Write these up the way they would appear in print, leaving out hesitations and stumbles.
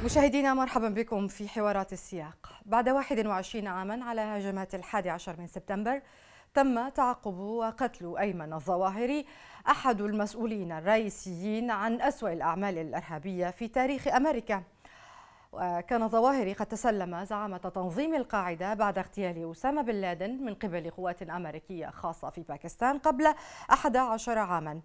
مشاهدينا مرحبا بكم في حوارات السياق. بعد 21 عاما على هجمات 11 من سبتمبر تم تعقب وقتل أيمن الظواهري، أحد المسؤولين الرئيسيين عن أسوأ الأعمال الإرهابية في تاريخ أمريكا. وكان الظواهري قد تسلم زعامة تنظيم القاعدة بعد اغتيال أسامة بن لادن من قبل قوات أمريكية خاصة في باكستان قبل 11 عاما.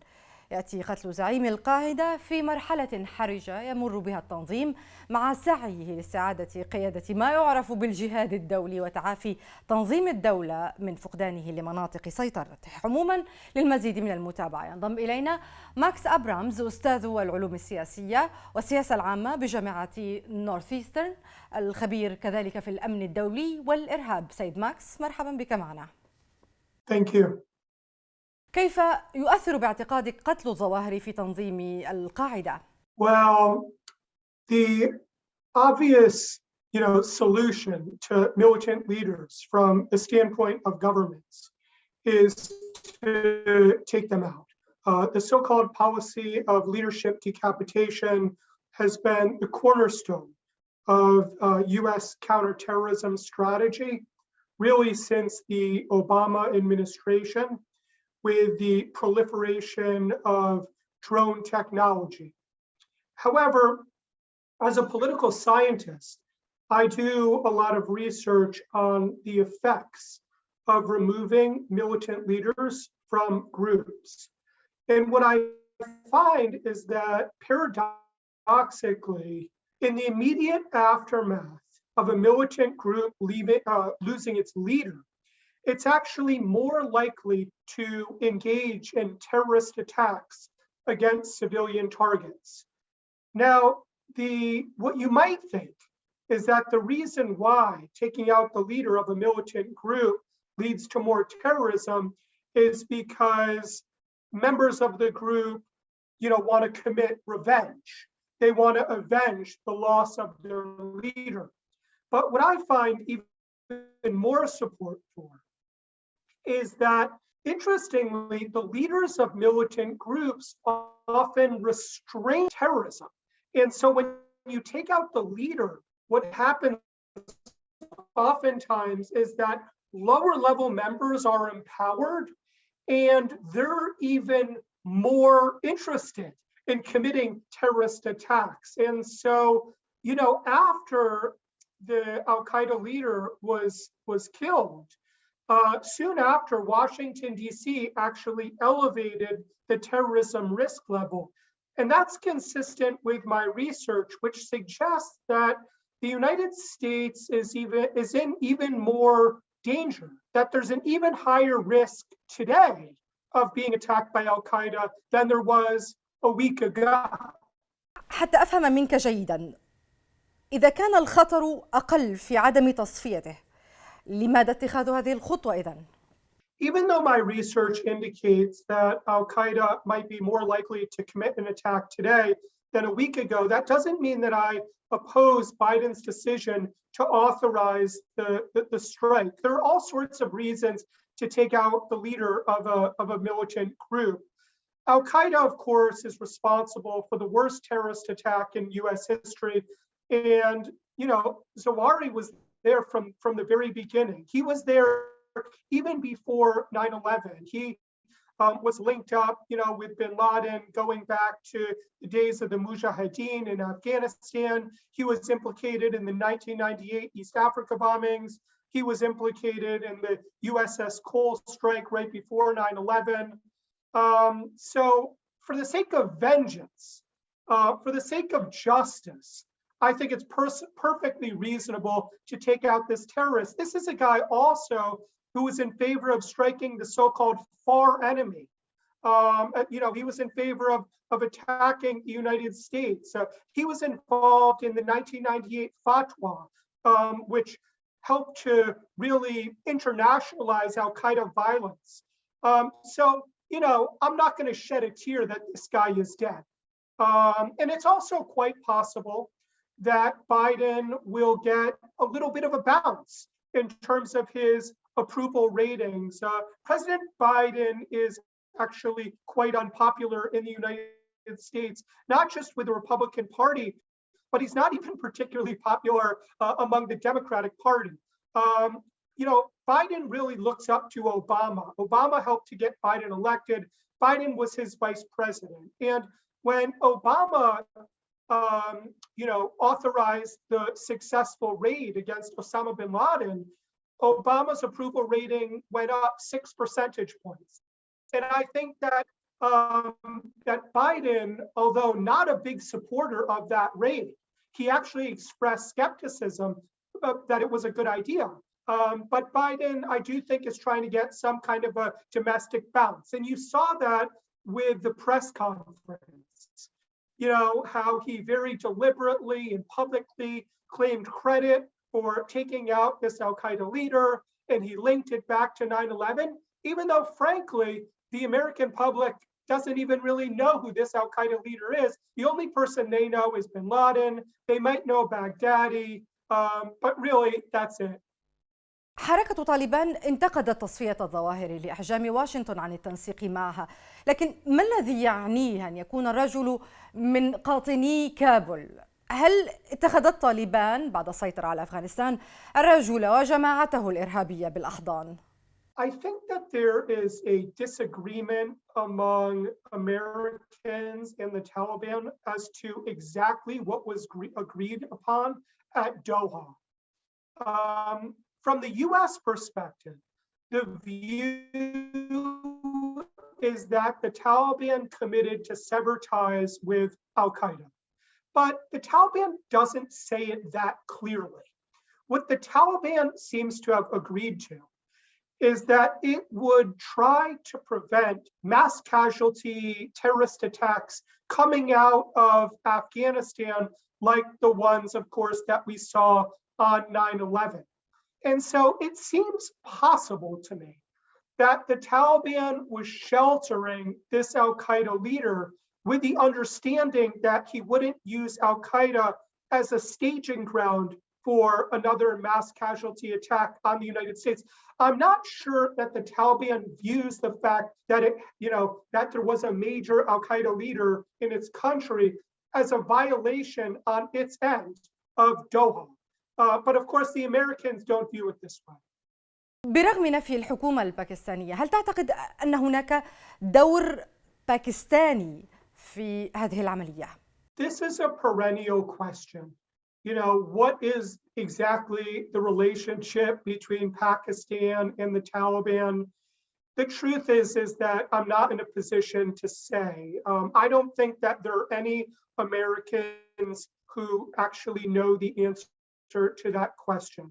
يأتي قتل زعيم القاعدة في مرحلة حرجة يمر بها التنظيم مع سعيه لاستعادة قيادة ما يعرف بالجهاد الدولي وتعافي تنظيم الدولة من فقدانه لمناطق سيطرته. عموما للمزيد من المتابعة ينضم إلينا ماكس أبرامز، أستاذ العلوم السياسية والسياسة العامة بجامعة نورثيسترن، الخبير كذلك في الأمن الدولي والإرهاب. سيد ماكس، مرحبا بك معنا. Thank you. كيف يؤثر باعتقادك قتل الظواهري في تنظيم القاعدة؟ Well, the obvious, solution to militant leaders from the standpoint of governments is to take them out. The so-called policy of leadership decapitation has been the cornerstone of U.S. counterterrorism strategy, really since the Obama administration, with the proliferation of drone technology. However, as a political scientist, I do a lot of research on the effects of removing militant leaders from groups. And what I find is that paradoxically, in the immediate aftermath of a militant group losing its leader, it's actually more likely to engage in terrorist attacks against civilian targets. Now, what you might think is that the reason why taking out the leader of a militant group leads to more terrorism is because members of the group, want to commit revenge. They want to avenge the loss of their leader. But what I find even more support for is that, interestingly, the leaders of militant groups often restrain terrorism. And so when you take out the leader, what happens oftentimes is that lower level members are empowered and they're even more interested in committing terrorist attacks. And so, after the Al-Qaeda leader was killed, soon after, Washington, D.C. actually elevated the terrorism risk level. And that's consistent with my research, which suggests that the United States is in even more danger, that there's an even higher risk today of being attacked by Al-Qaeda than there was a week ago. حتى أفهم منك جيدا، إذا كان الخطر أقل في عدم تصفيته، لماذا اتخاذ هذه الخطوة إذن؟ Even though my research indicates that Al-Qaeda might be more likely to commit an attack today than a week ago, that doesn't mean that I oppose Biden's decision to authorize the strike. There are all sorts of reasons to take out the leader of a militant group. Al-Qaeda, of course, is responsible for the worst terrorist attack in US history. And, Zawahiri was there from the very beginning. He was there even before 9/11. He was linked up, with bin Laden going back to the days of the Mujahideen in Afghanistan. He was implicated in the 1998 East Africa bombings. He was implicated in the USS Cole strike right before 9/11. So for the sake of vengeance, for the sake of justice, I think it's perfectly reasonable to take out this terrorist. This is a guy also who was in favor of striking the so-called far enemy. He was in favor of attacking the United States. He was involved in the 1998 fatwa, which helped to really internationalize Al-Qaeda violence. I'm not going to shed a tear that this guy is dead. And it's also quite possible that Biden will get a little bit of a bounce in terms of his approval ratings. President Biden is actually quite unpopular in the United States, not just with the Republican Party, but he's not even particularly popular among the Democratic Party. Biden really looks up to Obama. Obama helped to get Biden elected. Biden was his vice president. And when Obama, authorized the successful raid against Osama bin Laden, Obama's approval rating went up 6 percentage points. And I think that that Biden, although not a big supporter of that raid, he actually expressed skepticism that it was a good idea. But Biden, I do think, is trying to get some kind of a domestic balance. And you saw that with the press conference, how he very deliberately and publicly claimed credit for taking out this Al-Qaeda leader, and he linked it back to 9/11, even though, frankly, the American public doesn't even really know who this Al-Qaeda leader is. The only person they know is bin Laden. They might know Baghdadi, but really, that's it. حركة طالبان انتقدت تصفية الظواهري لإحجام واشنطن عن التنسيق معها، لكن ما الذي يعنيه أن يكون الرجل من قاطني كابول؟ هل اتخذت طالبان بعد السيطرة على أفغانستان الرجل وجماعته الإرهابية بالأحضان؟ I think that there is a disagreement among Americans and the Taliban as to exactly what was agreed upon at Doha. From the US perspective, the view is that the Taliban committed to sever ties with Al-Qaeda. But the Taliban doesn't say it that clearly. What the Taliban seems to have agreed to is that it would try to prevent mass casualty terrorist attacks coming out of Afghanistan, like the ones, of course, that we saw on 9/11. And so it seems possible to me that the Taliban was sheltering this Al-Qaeda leader with the understanding that he wouldn't use Al-Qaeda as a staging ground for another mass casualty attack on the United States. I'm not sure that the Taliban views the fact that that there was a major Al-Qaeda leader in its country as a violation on its end of Doha. But of course, the Americans don't view it this way. برغم نفي الحكومة الباكستانية، هل تعتقد أن هناك دور باكستاني في هذه العملية؟ This is a perennial question. What is exactly the relationship between Pakistan and the Taliban? The truth is that I'm not in a position to say. I don't think that there are any Americans who actually know the answer to that question.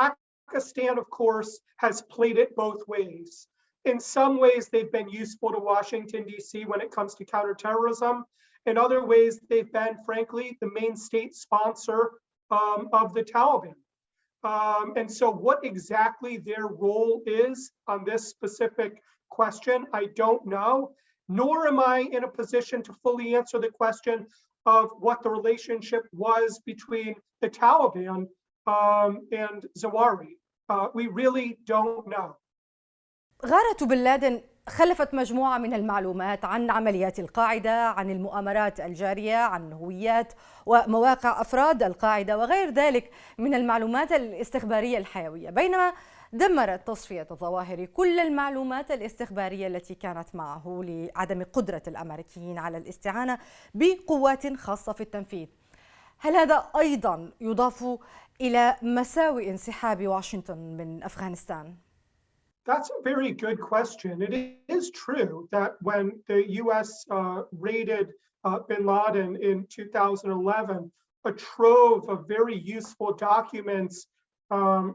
Pakistan, of course, has played it both ways. In some ways, they've been useful to Washington, D.C. when it comes to counterterrorism. In other ways, they've been, frankly, the main state sponsor of the Taliban. And so what exactly their role is on this specific question, I don't know, nor am I in a position to fully answer the question of what the relationship was between the Taliban and Zawahiri. We really don't know. غارة بن لادن خلفت مجموعة من المعلومات عن عمليات القاعدة، عن المؤامرات الجارية، عن هويات ومواقع أفراد القاعدة وغير ذلك من المعلومات الاستخبارية الحيوية، بينما دمرت تصفية الظواهري كل المعلومات الاستخبارية التي كانت معه لعدم قدرة الأمريكيين على الاستعانة بقوات خاصة في التنفيذ. هل هذا أيضا يضاف إلى مساوئ انسحاب واشنطن من أفغانستان؟ That's a very good question. It is true that when the U.S. raided bin Laden in 2011, a trove of very useful documents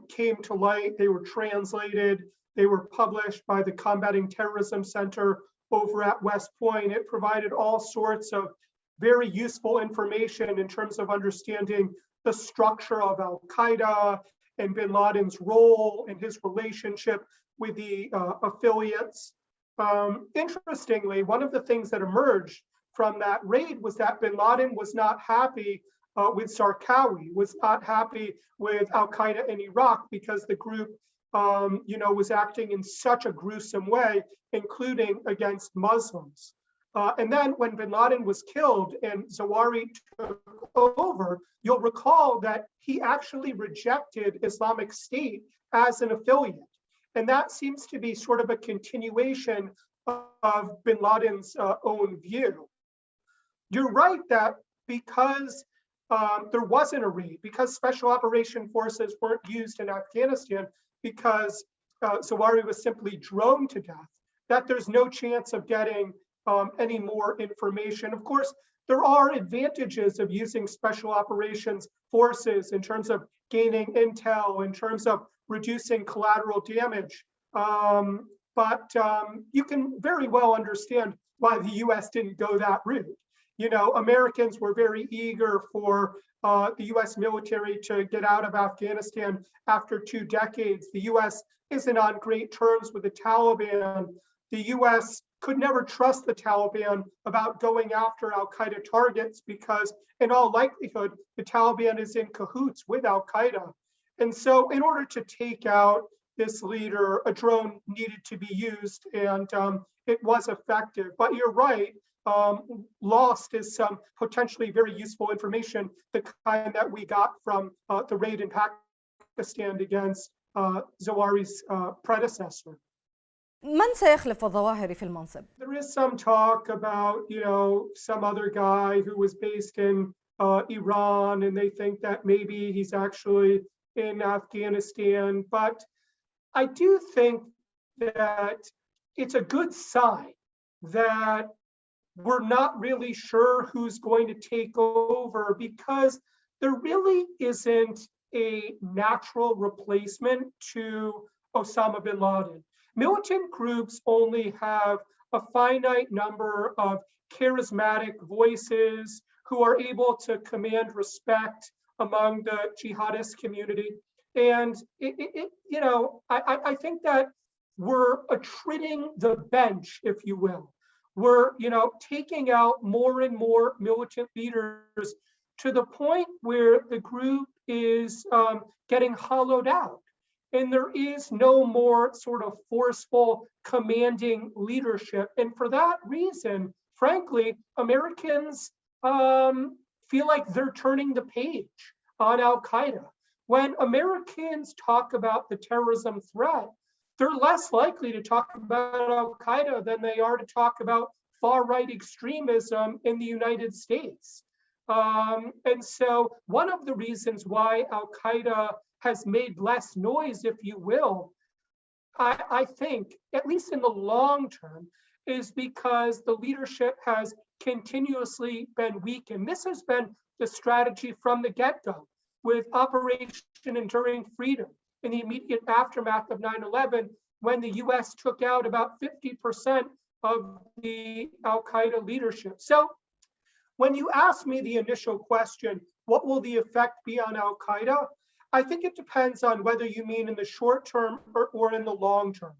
came to light. They were translated. They were published by the Combating Terrorism Center over at West Point. It provided all sorts of very useful information in terms of understanding the structure of Al-Qaeda and bin Laden's role and his relationship with the affiliates. Interestingly, one of the things that emerged from that raid was that bin Laden was not happy with Zarqawi, was not happy with Al-Qaeda in Iraq because the group was acting in such a gruesome way, including against Muslims. And then when bin Laden was killed and Zawahiri took over, you'll recall that he actually rejected Islamic State as an affiliate. And that seems to be sort of a continuation of bin Laden's own view. You're right that because there wasn't a raid, because special operation forces weren't used in Afghanistan, because Zawahiri was simply droned to death, that there's no chance of getting any more information. Of course, there are advantages of using special operations forces in terms of gaining intel, in terms of reducing collateral damage. But you can very well understand why the US didn't go that route. You know, Americans were very eager for the US military to get out of Afghanistan after 2 decades. The US isn't on great terms with the Taliban. The US could never trust the Taliban about going after al-Qaeda targets because in all likelihood, the Taliban is in cahoots with al-Qaeda. And so in order to take out this leader, a drone needed to be used and it was effective. But you're right, lost is some potentially very useful information, the kind that we got from the raid in Pakistan against Zawahiri's predecessor. من سيخلف الظواهري في المنصب؟ There is some talk about, you know, some other guy who was based in Iran, and they think that maybe he's actually in Afghanistan. But I do think that it's a good sign that we're not really sure who's going to take over, because there really isn't a natural replacement to Osama bin Laden. Militant groups only have a finite number of charismatic voices who are able to command respect among the jihadist community. And you know, I think that we're attriting the bench, if you will. We're, you know, taking out more and more militant leaders to the point where the group is getting hollowed out. And there is no more sort of forceful commanding leadership. And for that reason, frankly, Americans feel like they're turning the page on al-Qaeda. When Americans talk about the terrorism threat, they're less likely to talk about al-Qaeda than they are to talk about far-right extremism in the United States. And so one of the reasons why al-Qaeda has made less noise, if you will, I think, at least in the long term, is because the leadership has continuously been weakened. This has been the strategy from the get-go with Operation Enduring Freedom in the immediate aftermath of 9/11, when the US took out about 50% of the al-Qaeda leadership. So when you ask me the initial question, what will the effect be on al-Qaeda? I think it depends on whether you mean in the short term or in the long term.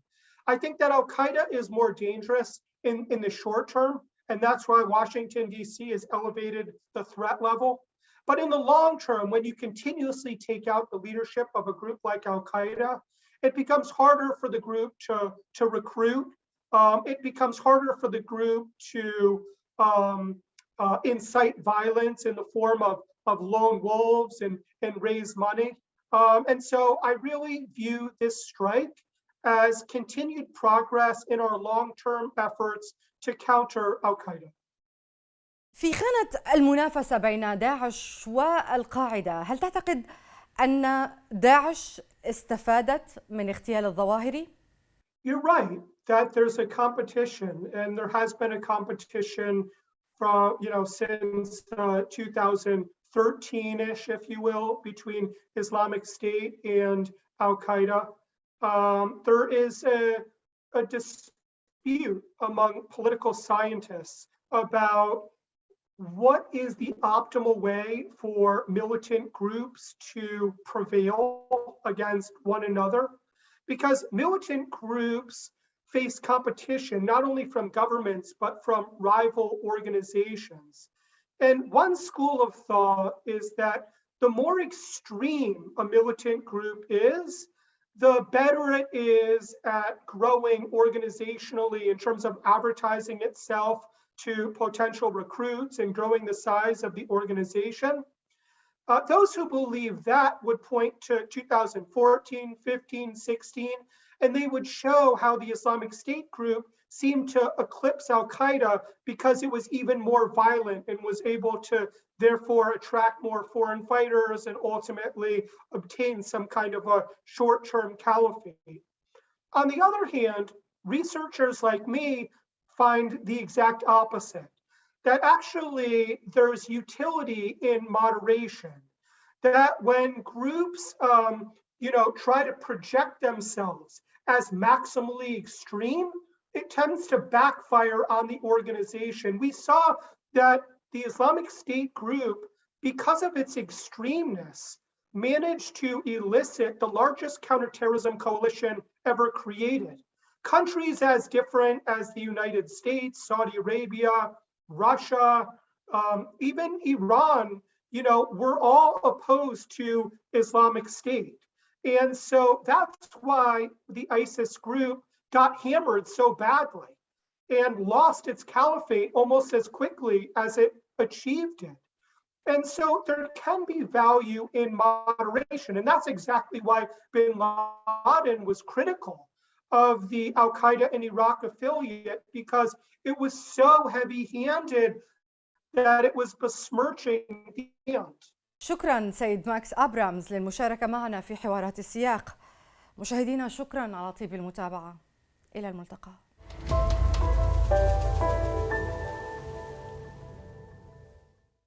I think that al-Qaeda is more dangerous in the short term, and that's why Washington, D.C. has elevated the threat level. But in the long term, when you continuously take out the leadership of a group like al-Qaeda, it becomes harder for the group to recruit. It becomes harder for the group to incite violence in the form of lone wolves and raise money. And so I really view this strike as continued progress in our long-term efforts to counter al-Qaeda. في خانة المنافسة بين داعش والقاعدة، هل تعتقد أن داعش استفادت من اغتيال الظواهري؟ You're right that there's a competition, and there has been a competition from, you know, since 2013-ish, if you will, between Islamic State and al-Qaeda. There is a dispute among political scientists about what is the optimal way for militant groups to prevail against one another, because militant groups face competition not only from governments but from rival organizations. And one school of thought is that the more extreme a militant group is, the better it is at growing organizationally in terms of advertising itself, to potential recruits and growing the size of the organization. Those who believe that would point to 2014, 15, 16, and they would show how the Islamic State group seemed to eclipse Al-Qaeda because it was even more violent and was able to therefore attract more foreign fighters and ultimately obtain some kind of a short-term caliphate. On the other hand, researchers like me find the exact opposite, that actually there's utility in moderation, that when groups try to project themselves as maximally extreme, it tends to backfire on the organization. We saw that the Islamic State group, because of its extremeness, managed to elicit the largest counterterrorism coalition ever created. Countries as different as the United States, Saudi Arabia, Russia, even Iran, were all opposed to Islamic State. And so that's why the ISIS group got hammered so badly and lost its caliphate almost as quickly as it achieved it. And so there can be value in moderation. And that's exactly why bin Laden was critical of the Al-Qaeda in Iraq affiliate, because it was so heavy-handed that it was besmirching the end. شكرا سيد ماكس أبرامز للمشاركة معنا في حوارات السياق. مشاهدينا شكرا على طيب المتابعة. إلى الملتقى.